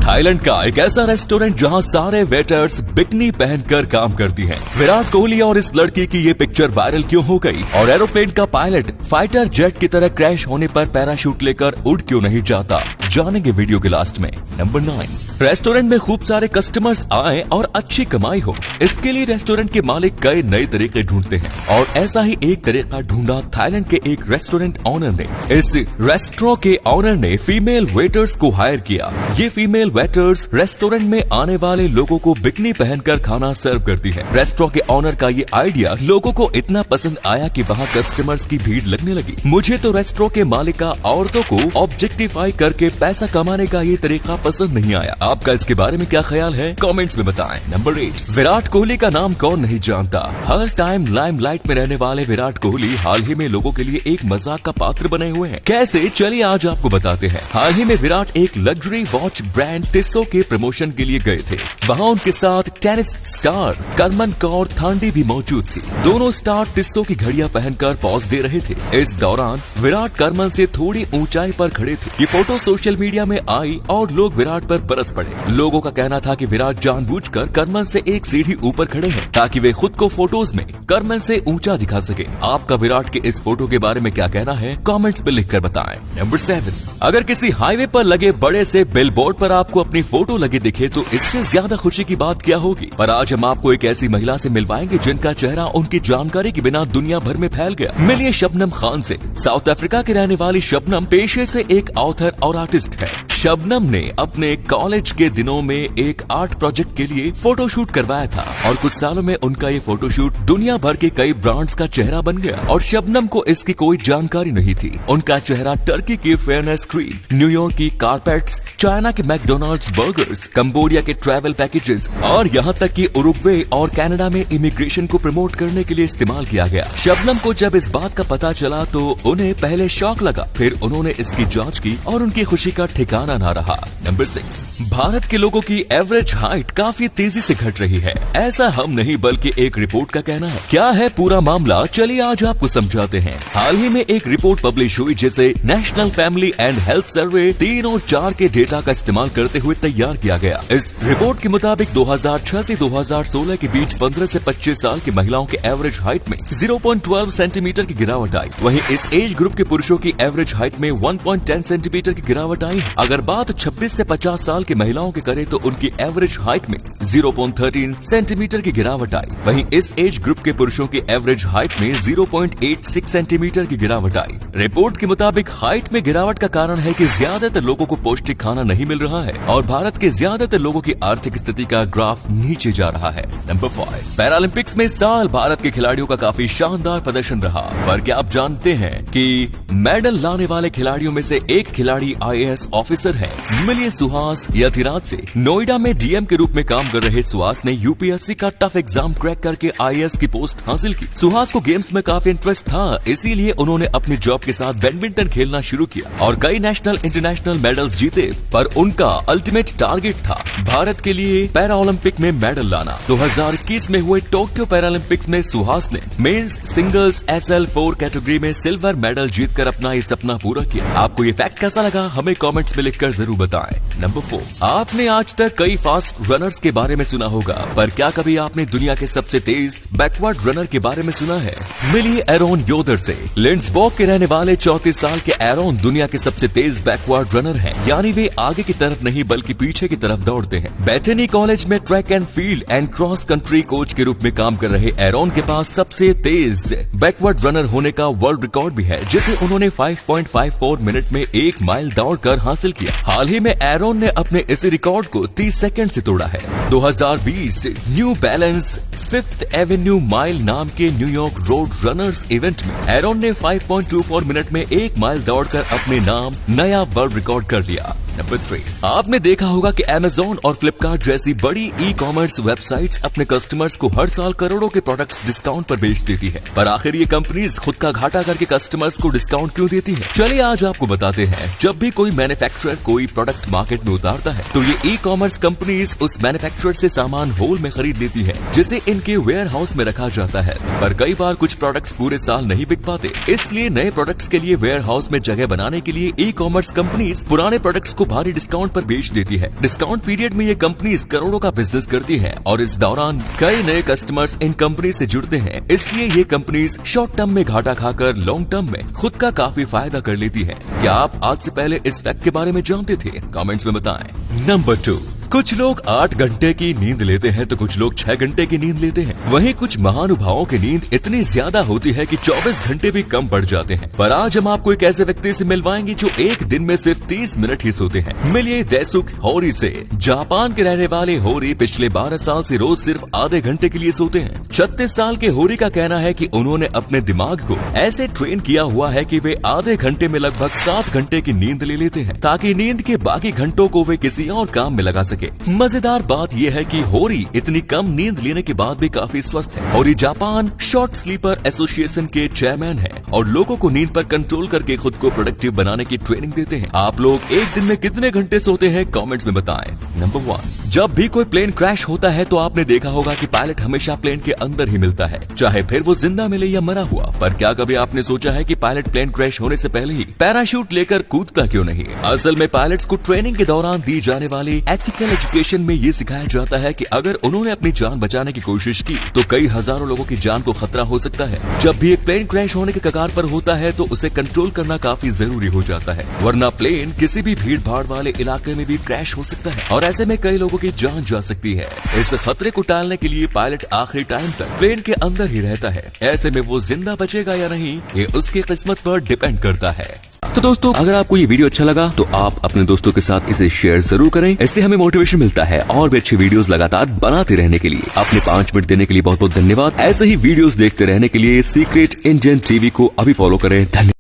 Thailand का एक ऐसा रेस्टोरेंट जहां सारे वेटर्स बिकनी पहनकर काम करती हैं। विराट कोहली और इस लड़की की ये पिक्चर वायरल क्यों हो गई और एरोप्लेन का पायलट फाइटर जेट की तरह क्रैश होने पर पैराशूट लेकर उड़ क्यों नहीं जाता, जानेंगे वीडियो के लास्ट में। नंबर 9, रेस्टोरेंट में खूब सारे कस्टमर्स आए और अच्छी कमाई हो, इसके लिए रेस्टोरेंट के मालिक कई नए तरीके ढूंढते हैं और ऐसा ही एक तरीका ढूंढा थाईलैंड के एक रेस्टोरेंट ऑनर ने। इस रेस्टोरेंट के ऑनर ने फीमेल वेटर्स को हायर किया। ये फीमेल वेटर्स रेस्टोरेंट में आने वाले लोगों को बिकनी पहनकर खाना सर्व करती है। रेस्टोरेंट के ऑनर का ये आइडिया लोगों को इतना पसंद आया कि वहाँ कस्टमर्स की भीड़ लगने लगी। मुझे तो रेस्टोरेंट के मालिक का औरतों को ऑब्जेक्टिफाई करके पैसा कमाने का ये तरीका पसंद नहीं आया। आपका इसके बारे में क्या ख्याल है, कमेंट्स में बताएं। नंबर 8, विराट कोहली का नाम कौन नहीं जानता। हर टाइम लाइमलाइट में रहने वाले विराट कोहली हाल ही में लोगों के लिए एक मजाक का पात्र बने हुए हैं। कैसे, चलिए आज आपको बताते हैं। हाल ही में विराट एक लग्जरी वॉच ब्रांड टिस्सो के प्रमोशन के लिए गए थे। वहाँ उनके साथ टेनिस स्टार करमन कौर थांडी भी मौजूद थी। दोनों स्टार टिस्सो की घड़ियां पहनकर पॉज दे रहे थे। इस दौरान विराट करमन से थोड़ी ऊंचाई पर खड़े थे। ये फोटो सोशल मीडिया में आई और लोग विराट पर बरस पड़े। लोगों का कहना था कि विराट जानबूझकर करमन से एक सीढ़ी ऊपर खड़े हैं ताकि वे खुद को फोटोज में करमन से ऊंचा दिखा सके। आपका विराट के इस फोटो के बारे में क्या कहना है, कमेंट्स में लिखकर बताएं। नंबर 7, अगर किसी हाईवे पर लगे बड़े से बिलबोर्ड पर आपको अपनी फोटो लगी दिखे तो इससे ज्यादा खुशी की बात क्या होगी। पर आज हम आपको एक ऐसी महिला से मिलवाएंगे जिनका चेहरा उनकी जानकारी के बिना दुनिया भर में फैल गया। मिलिए शबनम खान से। साउथ अफ्रीका की रहने वाली शबनम पेशे से एक ऑथर और आर्टिस्ट है। शबनम ने अपने कॉलेज के दिनों में एक आर्ट प्रोजेक्ट के लिए फोटोशूट करवाया था और कुछ सालों में उनका ये फोटोशूट दुनिया भर के कई ब्रांड्स का चेहरा बन गया और शबनम को इसकी कोई जानकारी नहीं थी। उनका चेहरा टर्की की फेयरनेस क्रीम, न्यूयॉर्क की कारपेट्स, चाइना के मैकडोनल्ड्स बर्गर्स, कंबोडिया के ट्रैवल पैकेजेस और यहाँ तक कि उरुग्वे और कनाडा में इमिग्रेशन को प्रमोट करने के लिए इस्तेमाल किया गया। शबनम को जब इस बात का पता चला तो उन्हें पहले शॉक लगा, फिर उन्होंने इसकी जांच की और उनकी खुशी का ठिकाना ना रहा। नंबर 6, भारत के लोगों की एवरेज हाइट काफी तेजी से घट रही है। ऐसा हम नहीं बल्कि एक रिपोर्ट का कहना है। क्या है पूरा मामला, चलिए आज आपको समझाते हैं। हाल ही में एक रिपोर्ट पब्लिश हुई जिसे national family and health survey 3 और 4 के डेटा का इस्तेमाल करते हुए तैयार किया गया। इस रिपोर्ट के मुताबिक 2006 से 2016 के बीच 15 से 25 साल की महिलाओं की एवरेज हाइट में 0.12 सेंटीमीटर की गिरावट आई। वहीं इस एज ग्रुप के पुरुषों की एवरेज हाइट में 1.10 सेंटीमीटर की गिरावट आई। अगर बात 26 से 50 साल की महिलाओं की करें तो उनकी एवरेज हाइट में 0.13 सेंटीमीटर की गिरावट आई। वहीं इस एज ग्रुप के पुरुषों की एवरेज हाइट में 0.86 सेंटीमीटर की गिरावट आई। रिपोर्ट के मुताबिक हाइट में गिरावट का कारण है कि ज्यादातर लोगों को पौष्टिक खाना नहीं मिल रहा है और भारत के ज्यादातर लोगों की आर्थिक स्थिति का ग्राफ नीचे जा रहा है। नंबर 5, पैरालंपिक्स में साल भारत के खिलाड़ियों का काफी शानदार प्रदर्शन रहा। पर क्या आप जानते हैं कि मेडल लाने वाले खिलाड़ियों में से एक खिलाड़ी IAS ऑफिसर है। मिलिए सुहास यथिराज से। नोएडा में DM के रूप में काम कर रहे सुहास ने UPSC का टफ एग्जाम क्रैक करके IAS की पोस्ट हासिल की। सुहास को गेम्स में काफी इंटरेस्ट था, इसीलिए उन्होंने अपनी जॉब के साथ बैडमिंटन खेलना शुरू किया और कई नेशनल इंटरनेशनल मेडल्स जीते। पर उनका अल्टीमेट टारगेट था भारत के लिए पैरा ओलंपिक में मेडल लाना। 2021 में हुए टोक्यो पैरालंपिक्स में सुहास ने मेंस सिंगल्स SL4 कैटेगरी में सिल्वर मेडल जीतकर अपना ये सपना पूरा किया। आपको ये फैक्ट कैसा लगा, हमें कमेंट्स में लिखकर जरूर बताएं। नंबर 4, आपने आज तक कई फास्ट रनर्स के बारे में सुना होगा, पर क्या कभी आपने दुनिया के सबसे तेज बैकवर्ड रनर के बारे में सुना है? मिलिए एरोन योदर से। लिंड्सबर्ग के रहने वाले 34 साल के एरोन दुनिया के सबसे तेज बैकवर्ड रनर हैं, यानी वे आगे की तरफ नहीं बल्कि पीछे की तरफ दौड़ते हैं। बेथनी कॉलेज में track and field and cross country coach के रूप में काम कर रहे एरोन के पास सबसे तेज बैकवर्ड रनर होने का वर्ल्ड रिकॉर्ड भी है, जिसे उन्होंने 5.54 मिनट में 1 माइल दौड़कर हासिल किया। हाल ही में एरोन ने अपने इस रिकॉर्ड को 30 सेकंड से तोड़ा है। 2020 new balance 5th Avenue mile नाम के न्यूयॉर्क रोड रनर्स इवेंट में एरोन ने 5.24 मिनट में 1 माइल दौड़कर अपने नाम नया वर्ल्ड रिकॉर्ड कर लिया। नंबर 3, आपने देखा होगा कि Amazon और Flipkart जैसी बड़ी ई-कॉमर्स वेबसाइट्स अपने कस्टमर्स को हर साल करोड़ों के प्रोडक्ट्स डिस्काउंट पर बेच देती है। पर आखिर ये कंपनीज खुद का घाटा करके कस्टमर्स को डिस्काउंट क्यों देती है? चलिए आज आपको बताते हैं। जब भी कोई मैन्युफैक्चरर कोई प्रोडक्ट मार्केट में उतारता है तो ये ई-कॉमर्स कंपनीज उस मैन्युफैक्चरर से सामान होल में खरीद लेती है, जिसे इनके वेयर हाउस में रखा जाता है। पर कई बार कुछ प्रोडक्ट्स पूरे साल नहीं बिक पाते, इसलिए नए प्रोडक्ट्स के लिए वेयर हाउस में जगह बनाने के लिए ई-कॉमर्स कंपनीज पुराने प्रोडक्ट्स को भारी डिस्काउंट पर बेच देती है। डिस्काउंट पीरियड में ये कंपनी करोड़ों का बिजनेस करती है और इस दौरान कई नए कस्टमर्स इन कंपनी से जुड़ते हैं। इसलिए ये कंपनीज शॉर्ट टर्म में घाटा खाकर लॉन्ग टर्म में खुद का काफी फायदा कर लेती है। क्या आप आज से पहले इस फैक्ट के बारे में जानते थे? कमेंट्स में बताएं। नंबर 2, कुछ लोग 8 घंटे की नींद लेते हैं तो कुछ लोग 6 घंटे की नींद लेते हैं। वहीं कुछ महानुभावों की नींद इतनी ज्यादा होती है कि 24 घंटे भी कम पड़ जाते हैं। पर आज हम आपको एक ऐसे व्यक्ति से मिलवाएंगे जो एक दिन में सिर्फ 30 मिनट ही सोते हैं। मिलिए देसुक होरी से। जापान के रहने वाले होरी पिछले 12 साल से रोज सिर्फ आधे घंटे के लिए सोते हैं। 36 साल के होरी का कहना है कि उन्होंने अपने दिमाग को ऐसे ट्रेन किया हुआ है कि वे आधे घंटे में लगभग 7 घंटे की नींद ले लेते हैं ताकि नींद के बाकी घंटों को वे किसी और काम में लगा सके। मजेदार बात यह है कि होरी इतनी कम नींद लेने के बाद भी काफी स्वस्थ है। होरी जापान शॉर्ट स्लीपर एसोसिएशन के चेयरमैन है और लोगों को नींद पर कंट्रोल करके खुद को प्रोडक्टिव बनाने की ट्रेनिंग देते हैं। आप लोग एक दिन में कितने घंटे सोते हैं? कमेंट्स में बताएं। नंबर 1, जब भी कोई प्लेन क्रैश होता है तो आपने देखा होगा कि पायलट हमेशा प्लेन के अंदर ही मिलता है, चाहे फिर वो जिंदा मिले या मरा हुआ। पर क्या कभी आपने सोचा है कि पायलट प्लेन क्रैश होने से पहले ही पैराशूट लेकर कूदता क्यों नहीं? असल में पायलट्स को ट्रेनिंग के दौरान दी जाने वाली एथिकल एजुकेशन में ये सिखाया जाता है कि अगर उन्होंने अपनी जान बचाने की कोशिश की तो कई हजारों लोगों की जान को खतरा हो सकता है। जब भी एक प्लेन क्रैश होने के कगार पर होता है तो उसे कंट्रोल करना काफी जरूरी हो जाता है, वरना प्लेन किसी भी भीड़ भाड़ वाले इलाके में भी क्रैश हो सकता है और ऐसे में कई लोगों की जान जा सकती है। इस खतरे को टालने के लिए पायलट आखिरी टाइम तक प्लेन के अंदर ही रहता है। ऐसे में वो जिंदा बचेगा या नहीं ये उसकी किस्मत पर डिपेंड करता है। तो दोस्तों, अगर आपको ये वीडियो अच्छा लगा तो आप अपने दोस्तों के साथ इसे शेयर जरूर करें। इससे हमें मोटिवेशन मिलता है और भी अच्छी वीडियोस लगातार बनाते रहने के लिए। अपने 5 मिनट देने के लिए बहुत बहुत धन्यवाद। ऐसे ही वीडियोस देखते रहने के लिए सीक्रेट इंडियन टीवी को अभी फॉलो करें। धन्यवाद।